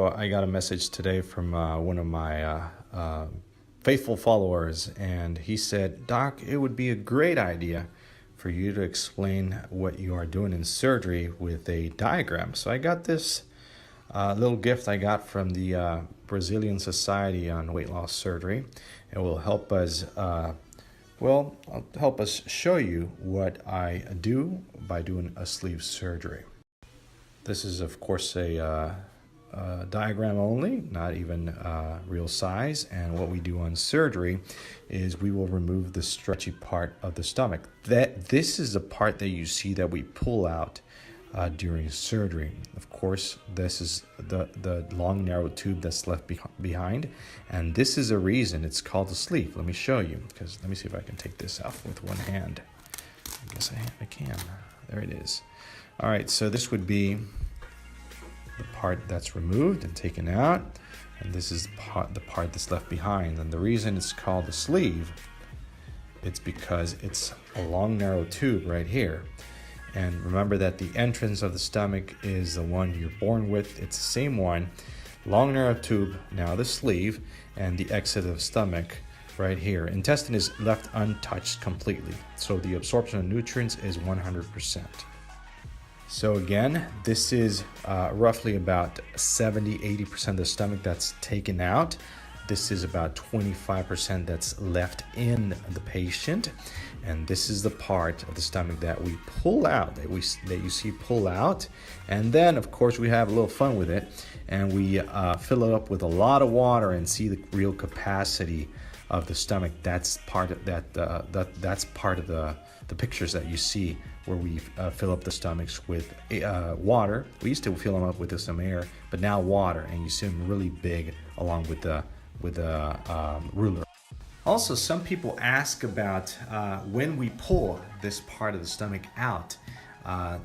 So I got a message today from one of my faithful followers, and he said, Doc, it would be a great idea for you to explain what you are doing in surgery with a diagram. So I got this little gift I got from the Brazilian Society on Weight Loss Surgery. It will help us, help us show you what I do by doing a sleeve surgery. This is, of course, a diagram only, not even real size. And what we do on surgery is we will remove the stretchy part of the stomach. This is the part that you see that we pull out during surgery. Of course, this is the long, narrow tube that's left behind. And this is a reason it's called a sleeve. Let me show you, because let me see if I can take this out with one hand. I guess I can. There it is. All right, so this would be the part that's removed and taken out, and this is the part that's left behind. And the reason it's called a sleeve, it's because it's a long, narrow tube right here. And remember that the entrance of the stomach is the one you're born with. It's the same one, long, narrow tube, now the sleeve, and the exit of the stomach right here. Intestine is left untouched completely, so the absorption of nutrients is 100%. So again, this is roughly about 70-80% of the stomach that's taken out. This is about 25% that's left in the patient. And this is the part of the stomach that we pull out, that you see pull out. And then, of course, we have a little fun with it, and we fill it up with a lot of water and see the real capacity of the stomach. That's part of that's part of the pictures that you see, where we fill up the stomachs with water. We used to fill them up with some air, but now water, and you see them really big along with the ruler. Also, some people ask about when we pull this part of the stomach out,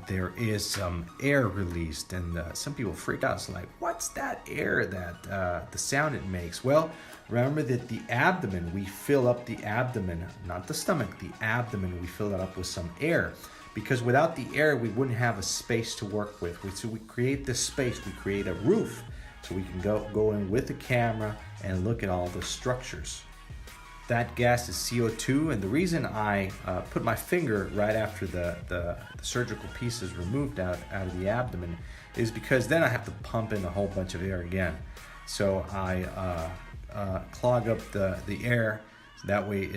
there is some air released, and some people freak out. It's like, what's that air that the sound it makes? Well, remember that the abdomen, we fill up the abdomen, not the stomach, the abdomen, we fill it up with some air. Because without the air, we wouldn't have a space to work with. So we create this space, we create a roof, so we can go in with the camera and look at all the structures. That gas is CO2, and the reason I put my finger right after the surgical piece is removed out of the abdomen is because then I have to pump in a whole bunch of air again. So I clog up the air, so that way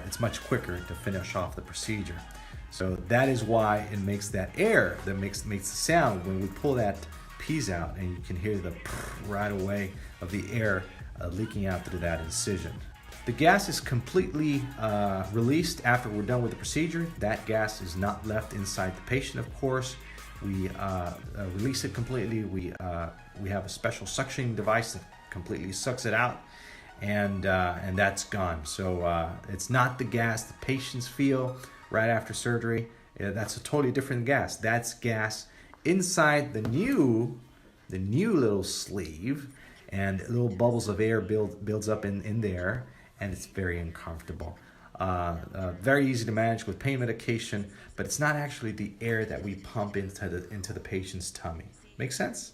it's much quicker to finish off the procedure. So that is why it makes that air that makes the sound when we pull that piece out, and you can hear the right away of the air leaking out through that incision. The gas is completely released after we're done with the procedure. That gas is not left inside the patient, of course. We release it completely. We have a special suctioning device that completely sucks it out, and that's gone. So it's not the gas the patients feel right after surgery. That's a totally different gas. That's gas inside the new little sleeve, and little bubbles of air builds up in there, and it's very uncomfortable. Very easy to manage with pain medication, but it's not actually the air that we pump into the patient's tummy. Make sense?